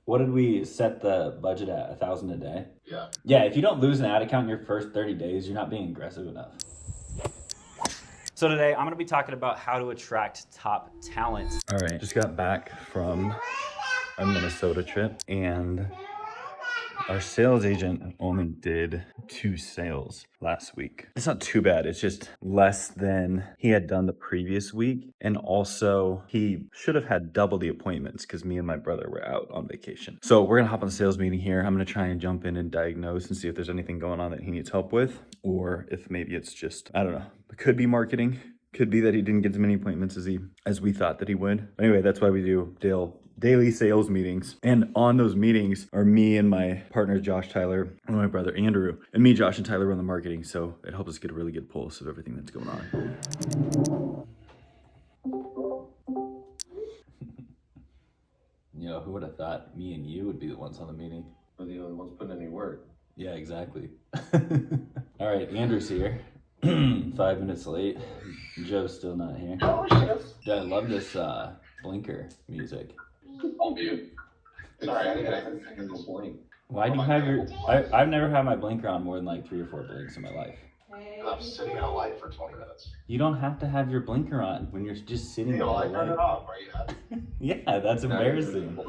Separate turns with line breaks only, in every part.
What did we set the budget at? 1,000 a day?
Yeah.
Yeah, if you don't lose an ad account in your first 30 days, you're not being aggressive enough. So today I'm gonna be talking about how to attract top talent. All right, just got back from our Minnesota trip and our sales agent only did 2 sales last week. It's not too bad. It's just less than he had done the previous week. And also he should have had double the appointments because me and my brother were out on vacation. So we're gonna hop on the sales meeting here. I'm gonna try and jump in and diagnose and see if there's anything going on that he needs help with, or if maybe it's just, I don't know. It could be marketing. Could be that he didn't get as many appointments as we thought that he would. Anyway, that's why we do daily sales meetings. And on those meetings are me and my partner, Josh Tyler, and my brother, Andrew. And me, Josh, and Tyler run the marketing. So it helps us get a really good pulse of everything that's going on. You know, who would have thought me and you would be the ones on the meeting?
We're the only ones putting any work.
Yeah, exactly. All right, Andrew's here. 5 minutes late. Joe's still not here. Dude, I love this blinker music.
On mute. Sorry, I didn't blink.
Why do you have your... I've never had my blinker on more than like 3 or 4 blinks in my life.
I'm sitting at a light for 20 minutes.
You don't have to have your blinker on when you're just sitting at a light.
Turn it off. Are you happy?
Yeah, that's embarrassing.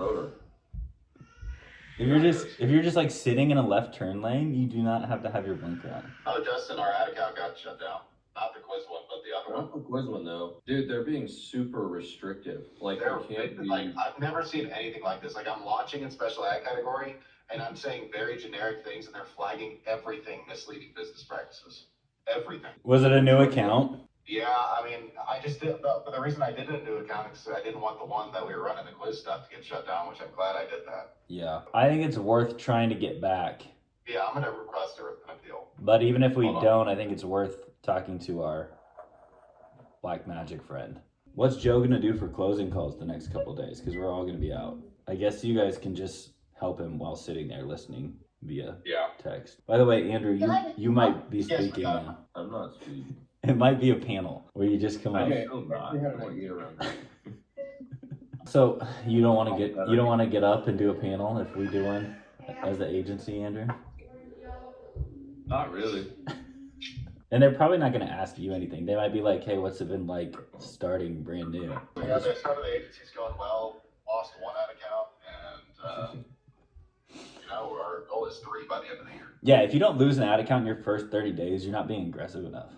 If you're just like sitting in a left turn lane, you do not have to have your blinker on.
Oh, Justin, our ad account got shut down. Not the quiz one, but the other one.
Not the quiz one though. Dude, they're being super restrictive. Like, you can't be...
Like, I've never seen anything like this. Like, I'm launching in special ad category, and I'm saying very generic things, and they're flagging everything misleading business practices. Everything.
Was it a new account?
Yeah, I mean, I just did, but the reason I did a new account is I didn't want the one that we were running the quiz stuff to get shut down, which I'm glad I did that.
Yeah. I think it's worth trying to get back.
Yeah, I'm gonna request an appeal.
But even if we don't, I think it's worth talking to our black magic friend. What's Joe gonna do for closing calls the next couple of days? Because we're all gonna be out. I guess you guys can just help him while sitting there listening via text. By the way, Andrew, you might be speaking now.
I'm not speaking.
It might be a panel where you just come out.
Okay, I want to get around.
So you don't want to get up and do a panel if we do one as the agency, Andrew?
Not really.
And they're probably not going to ask you anything. They might be like, "Hey, what's it been like starting brand new?"
Yeah, they started the agency's going well. Lost 1 ad account, and our goal is 3 by the end of the year.
Yeah, if you don't lose an ad account in your first 30 days, you're not being aggressive enough.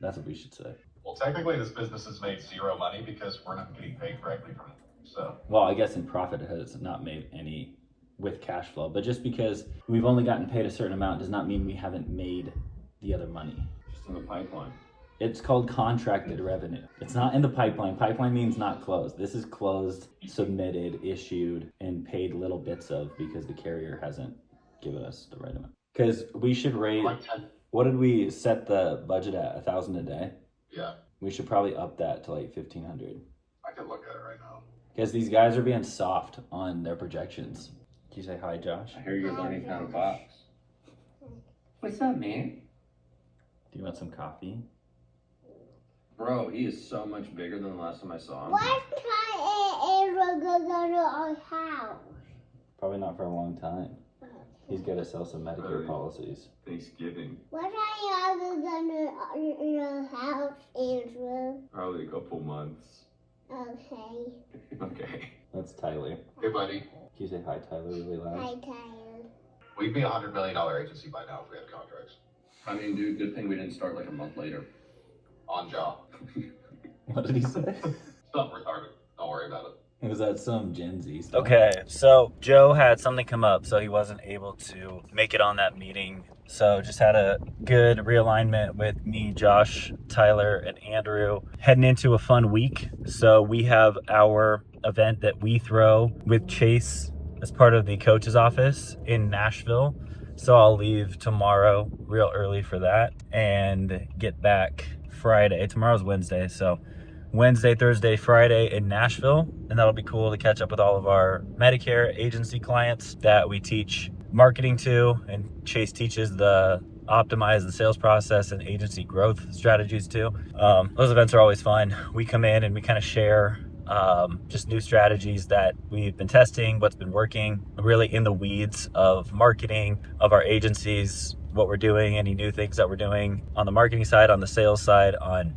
That's what we should say.
Well, technically, this business has made 0 money because we're not getting paid correctly from it. So.
Well, I guess in profit it has not made any with cash flow. But just because we've only gotten paid a certain amount does not mean we haven't made the other money.
Just in the pipeline.
It's called contracted revenue. It's not in the pipeline. Pipeline means not closed. This is closed, submitted, issued, and paid little bits of because the carrier hasn't given us the right amount. Because we should rate... What did we set the budget at? 1,000 a day?
Yeah.
We should probably up that to like 1,500.
I can look at it right now.
Because these guys are being soft on their projections. Can you say hi, Josh?
I hear you're learning how to box. What's up, man?
Do you want some coffee?
Bro, he is so much bigger than the last time I saw him.
What time is Aaron gonna go to our house?
Probably not for a long time. He's got to sell some Medicare policies.
Thanksgiving.
What are y'all gonna to your house, Andrew?
Probably a couple months.
Okay.
Okay.
That's Tyler.
Hey, buddy.
Can you say hi, Tyler, really loud?
Hi, Tyler.
We'd be $100 million agency by now if we had contracts.
I mean, dude, good thing we didn't start like a month later.
On job.
What did he say?
Something retarded. Don't worry about it.
Was that some Gen Z stuff? Okay, so Joe had something come up, so he wasn't able to make it on that meeting. So just had a good realignment with me, Josh, Tyler, and Andrew heading into a fun week. So we have our event that we throw with Chase as part of the coach's office in Nashville. So I'll leave tomorrow real early for that and get back Friday. Tomorrow's Wednesday, so Wednesday, Thursday, Friday in Nashville, and that'll be cool to catch up with all of our Medicare agency clients that we teach marketing to, and Chase teaches the optimize the sales process and agency growth strategies too. Those events are always fun. We come in and we kind of share just new strategies that we've been testing, what's been working, really in the weeds of marketing, of our agencies, what we're doing, any new things that we're doing on the marketing side, on the sales side, on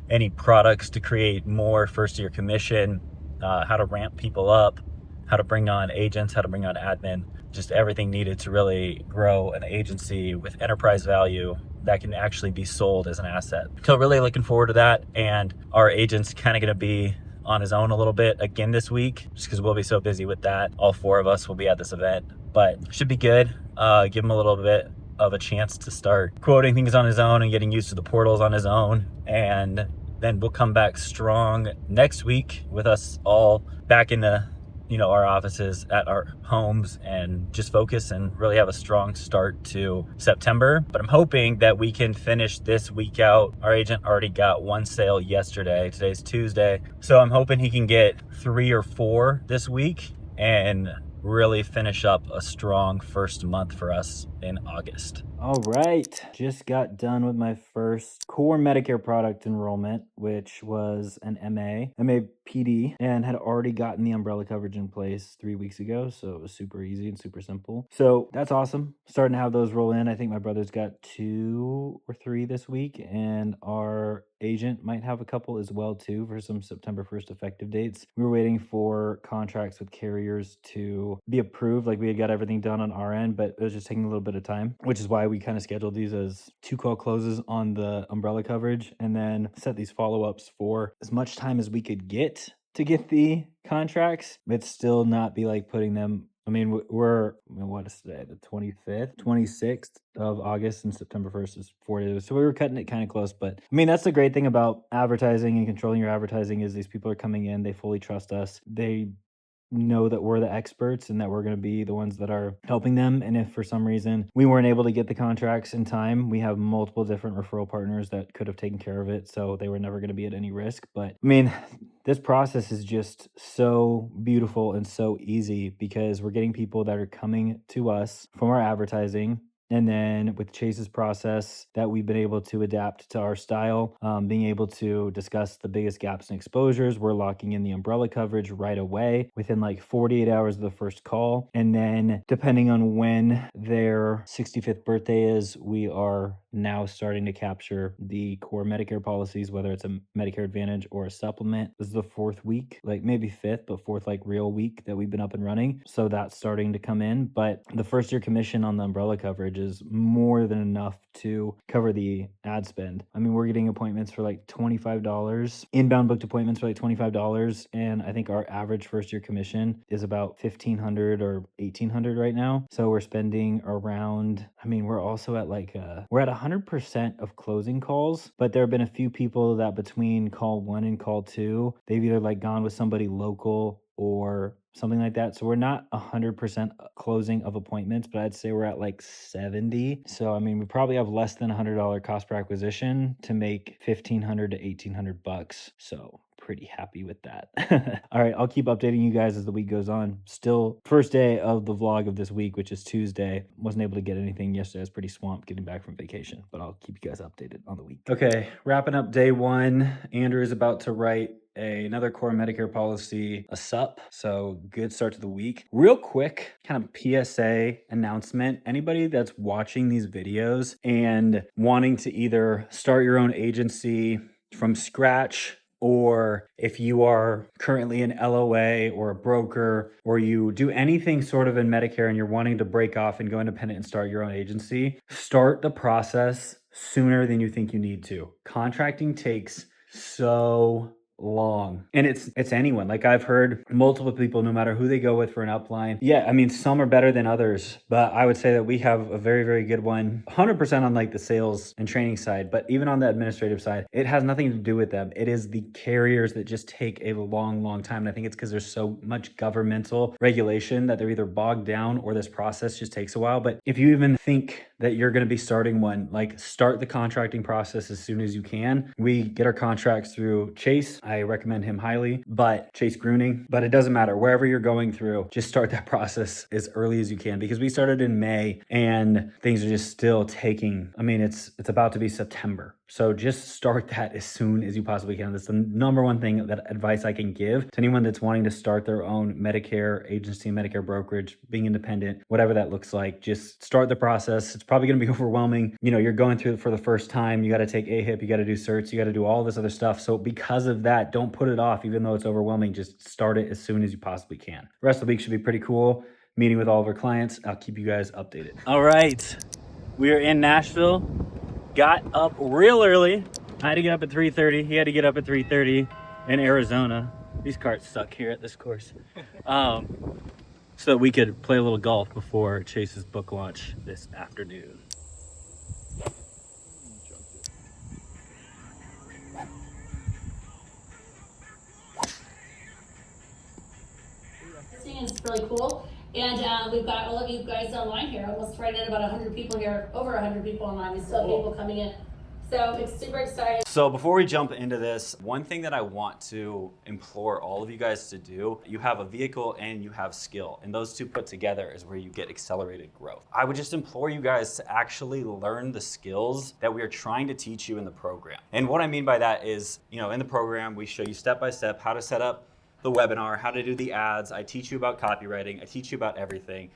any products to create more first-year commission, how to ramp people up, how to bring on agents, how to bring on admin, just everything needed to really grow an agency with enterprise value that can actually be sold as an asset. So really looking forward to that. And our agent's kind of going to be on his own a little bit again this week, just because we'll be so busy with that. All 4 of us will be at this event, but should be good. Give him a little bit of a chance to start quoting things on his own and getting used to the portals on his own. And then we'll come back strong next week with us all back in the our offices at our homes and just focus and really have a strong start to September. But I'm hoping that we can finish this week out. Our agent already got 1 sale yesterday. Today's Tuesday. So I'm hoping he can get 3 or 4 this week and really finish up a strong first month for us in August. All right, just got done with my first core Medicare product enrollment, which was an MAPD, and had already gotten the umbrella coverage in place 3 weeks ago, so it was super easy and super simple. So that's awesome. Starting to have those roll in. I think my brother's got 2 or 3 this week, and our agent might have a couple as well too for some September 1st effective dates. We were waiting for contracts with carriers to be approved. Like we had got everything done on our end, but it was just taking a little bit of time, which is why we kind of scheduled these as 2 call closes on the umbrella coverage and then set these follow-ups for as much time as we could get to get the contracts, but still not be like putting them. I mean, what is today? The 25th, 26th of August, and September 1st is 4 days. So we were cutting it kind of close. But I mean, that's the great thing about advertising and controlling your advertising is these people are coming in, they fully trust us. They know that we're the experts and that we're going to be the ones that are helping them. And if for some reason we weren't able to get the contracts in time, we have multiple different referral partners that could have taken care of it. So they were never going to be at any risk. But I mean, this process is just so beautiful and so easy because we're getting people that are coming to us from our advertising. And then with Chase's process that we've been able to adapt to our style, being able to discuss the biggest gaps and exposures, we're locking in the umbrella coverage right away within like 48 hours of the first call. And then depending on when their 65th birthday is, we are now starting to capture the core Medicare policies, whether it's a Medicare Advantage or a supplement. This is the 4th week, like maybe 5th, but 4th like real week that we've been up and running. So that's starting to come in. But the first year commission on the umbrella coverage is more than enough to cover the ad spend. I mean, we're getting appointments for like $25, inbound booked appointments for like $25. And I think our average first year commission is about $1,500 or $1,800 right now. So we're spending around, I mean, we're also at like, we're at 100% of closing calls, but there have been a few people that between call 1 and call 2, they've either like gone with somebody local or something like that. So we're not 100% closing of appointments, but I'd say we're at like 70. So I mean, we probably have less than $100 cost per acquisition to make $1,500 to $1,800. So pretty happy with that. All right, I'll keep updating you guys as the week goes on. Still first day of the vlog of this week, which is Tuesday. Wasn't able to get anything yesterday. I was pretty swamped getting back from vacation, but I'll keep you guys updated on the week. Okay, wrapping up day 1. Andrew is about to write another core Medicare policy, a SUP. So good start to the week. Real quick, kind of PSA announcement. Anybody that's watching these videos and wanting to either start your own agency from scratch, or if you are currently an LOA or a broker, or you do anything sort of in Medicare and you're wanting to break off and go independent and start your own agency, start the process sooner than you think you need to. Contracting takes so long, and it's anyone. Like I've heard multiple people, no matter who they go with for an upline, I mean, some are better than others, but I would say that we have a very, very good one, 100% on like the sales and training side. But even on the administrative side, it has nothing to do with them. It is the carriers that just take a long time. And I think it's because there's so much governmental regulation that they're either bogged down or this process just takes a while. But if you even think that you're going to be starting one, like start the contracting process as soon as you can. We get our contracts through Chase. I recommend him highly, but Chase Gruning, but it doesn't matter. Wherever you're going through, just start that process as early as you can, because we started in May and things are just still taking, I mean, it's about to be September. So just start that as soon as you possibly can. That's the number one thing, that advice I can give to anyone that's wanting to start their own Medicare agency, Medicare brokerage, being independent, whatever that looks like. Just start the process. It's probably going to be overwhelming. You know, you're going through it for the first time. You got to take AHIP, you got to do certs, you got to do all this other stuff. So because of that, don't put it off, even though it's overwhelming. Just start it as soon as you possibly can. The rest of the week should be pretty cool. Meeting with all of our clients. I'll keep you guys updated. All right. We are in Nashville. Got up real early. I had to get up at 3:30. He had to get up at 3:30 in Arizona. These carts suck here at this course. So that we could play a little golf before Chase's book launch this afternoon.
It's really cool. And we've got all of you guys online here, almost right at about 100 people here, over 100 people online. We still have people coming in. So it's super exciting.
So before we jump into this, one thing that I want to implore all of you guys to do, you have a vehicle and you have skill, and those two put together is where you get accelerated growth. I would just implore you guys to actually learn the skills that we are trying to teach you in the program. And what I mean by that is, you know, in the program, we show you step by step how to set up the webinar, how to do the ads. I teach you about copywriting. I teach you about everything.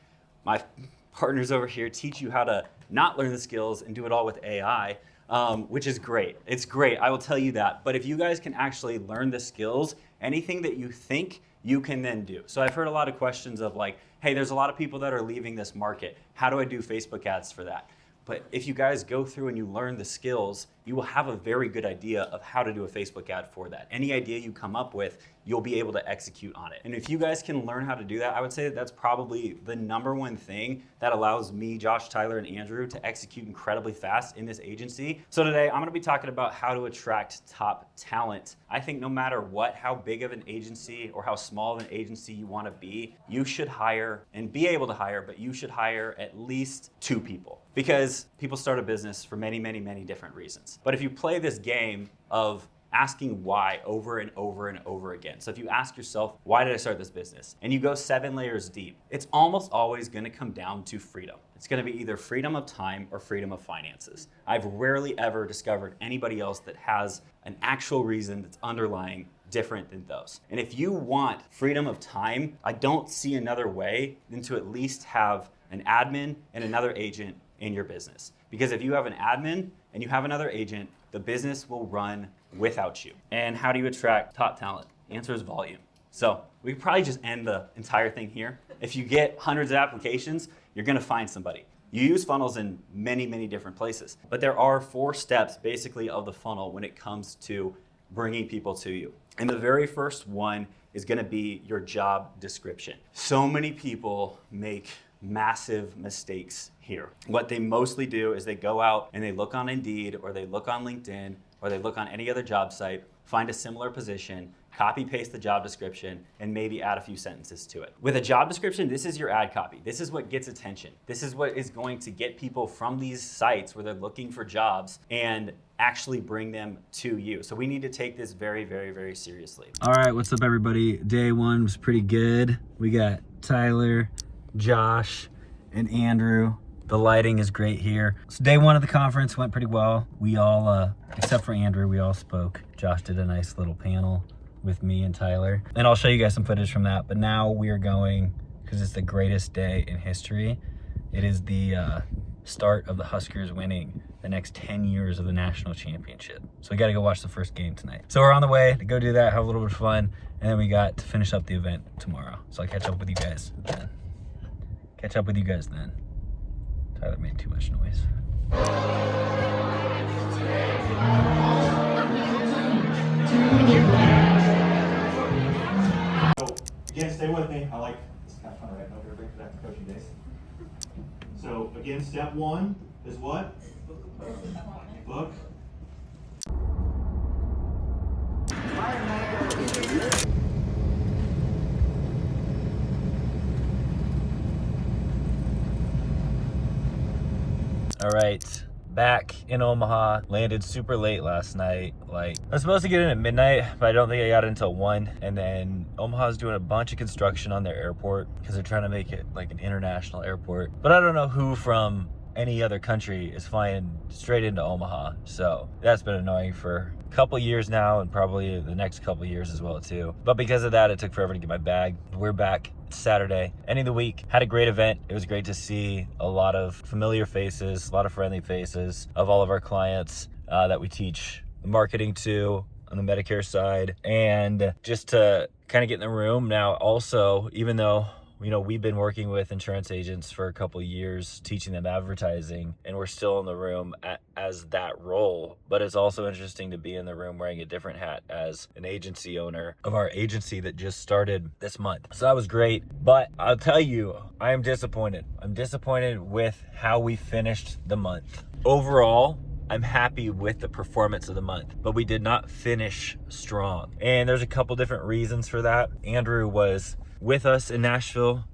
My partners over here teach you how to not learn the skills and do it all with AI, which is great. It's great, I will tell you that. But if you guys can actually learn the skills, anything that you think, you can then do. So I've heard a lot of questions of like, hey, there's a lot of people that are leaving this market. How do I do Facebook ads for that? But if you guys go through and you learn the skills, you will have a very good idea of how to do a Facebook ad for that. Any idea you come up with, you'll be able to execute on it. And if you guys can learn how to do that, I would say that that's probably the number one thing that allows me, Josh, Tyler, and Andrew to execute incredibly fast in this agency. So today, I'm gonna be talking about how to attract top talent. I think no matter what, how big of an agency or how small of an agency you wanna be, you should hire and be able to hire, but you should hire at least 2 people. Because people start a business for many, many, many different reasons. But if you play this game of asking why over and over and over again. So if you ask yourself, why did I start this business? And you go 7 layers deep, it's almost always gonna come down to freedom. It's gonna be either freedom of time or freedom of finances. I've rarely ever discovered anybody else that has an actual reason that's underlying different than those. And if you want freedom of time, I don't see another way than to at least have an admin and another agent in your business. Because if you have an admin and you have another agent, the business will run without you. And how do you attract top talent? The answer is volume. So we could probably just end the entire thing here. If you get hundreds of applications, you're gonna find somebody. You use funnels in many, many different places, but there are 4 steps basically of the funnel when it comes to bringing people to you. And the very first one is gonna be your job description. So many people make massive mistakes here. What they mostly do is they go out and they look on Indeed, or they look on LinkedIn, or they look on any other job site, find a similar position, copy paste the job description, and maybe add a few sentences to it. With a job description, this is your ad copy. This is what gets attention. This is what is going to get people from these sites where they're looking for jobs and actually bring them to you. So we need to take this very, very, very seriously. All right, what's up everybody? Day 1 was pretty good. We got Tyler, Josh, and Andrew. The lighting is great here. So day 1 of the conference went pretty well. We all, except for Andrew, we all spoke. Josh did a nice little panel with me and Tyler. And I'll show you guys some footage from that. But now we are going, because it's the greatest day in history. It is the start of the Huskers winning the next 10 years of the national championship. So we gotta go watch the first game tonight. So we're on the way to go do that, have a little bit of fun. And then we got to finish up the event tomorrow. So I'll catch up with you guys then. Tyler made too much noise.
So again, stay with me. I like this kind of fun, right? Over everybody for that coaching days. So again, step 1 is what? Book.
All right, back in Omaha. Landed super late last night. Like, I was supposed to get in at midnight, but I don't think I got in until 1. And then Omaha's doing a bunch of construction on their airport because they're trying to make it like an international airport. But I don't know who from any other country is flying straight into Omaha. So that's been annoying for a couple years now, and probably the next couple years as well too. But because of that, it took forever to get my bag. We're back Saturday, ending the week. Had a great event. It was great to see a lot of familiar faces, a lot of friendly faces of all of our clients that we teach marketing to on the Medicare side, and just to kind of get in the room. Now also, even though we've been working with insurance agents for a couple years, teaching them advertising, and we're still in the room as that role. But it's also interesting to be in the room wearing a different hat as an agency owner of our agency that just started this month. So that was great. But I'll tell you, I am disappointed. I'm disappointed with how we finished the month. Overall, I'm happy with the performance of the month, but we did not finish strong. And there's a couple different reasons for that. Andrew was with us in Nashville,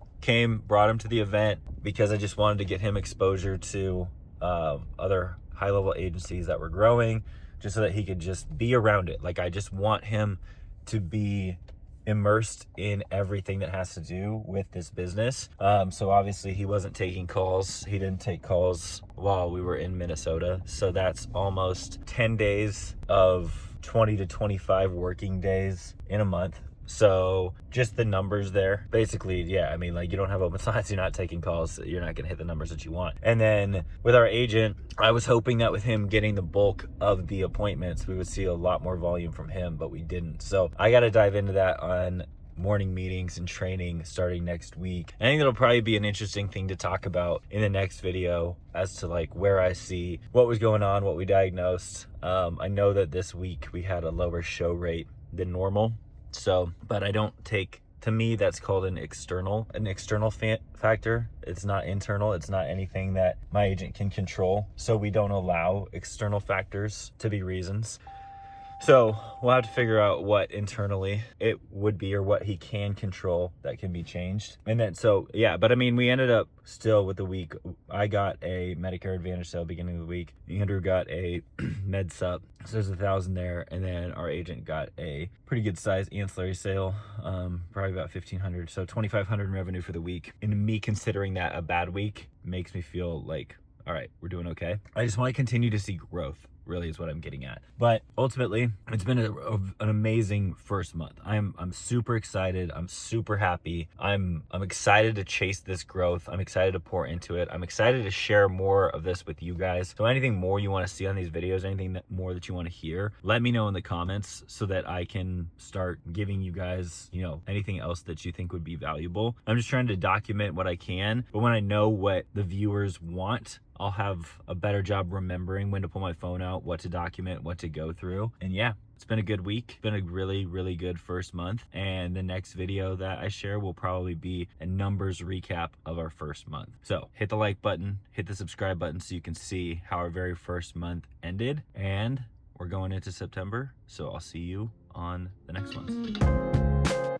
brought him to the event because I just wanted to get him exposure to other high-level agencies that were growing, just so that he could just be around it. Like, I just want him to be immersed in everything that has to do with this business. So obviously he wasn't taking calls. He didn't take calls while we were in Minnesota. So that's almost 10 days of 20 to 25 working days in a month. So just the numbers there, basically, yeah, I mean, like, you don't have open slots, you're not taking calls, you're not gonna hit the numbers that you want. And then with our agent, I was hoping that with him getting the bulk of the appointments, we would see a lot more volume from him, but we didn't. So I got to dive into that on morning meetings and training starting next week. I think it'll probably be an interesting thing to talk about in the next video as to like where I see what was going on, what we diagnosed. I know that this week we had a lower show rate than normal. So, but I don't take, to me, that's called an external factor. It's not internal. It's not anything that my agent can control. So we don't allow external factors to be reasons. So we'll have to figure out what internally it would be, or what he can control that can be changed. And then, so yeah, but I mean, we ended up still with the week. I got a Medicare Advantage sale beginning of the week. Andrew got a Med Sup. So there's 1,000 there. And then our agent got a pretty good size ancillary sale, probably about 1,500. So 2,500 in revenue for the week. And me considering that a bad week makes me feel like, all right, we're doing okay. I just want to continue to see growth, really, is what I'm getting at. But ultimately, it's been an amazing first month. I'm super excited. I'm super happy. I'm excited to chase this growth. I'm excited to pour into it. I'm excited to share more of this with you guys. So anything more you want to see on these videos, anything more that you want to hear, let me know in the comments so that I can start giving you guys, anything else that you think would be valuable. I'm just trying to document what I can, but when I know what the viewers want, I'll have a better job remembering when to pull my phone out, what to document, what to go through. And yeah, it's been a good week. It's been a really, really good first month. And the next video that I share will probably be a numbers recap of our first month. So hit the like button, hit the subscribe button so you can see how our very first month ended. And we're going into September. So I'll see you on the next one.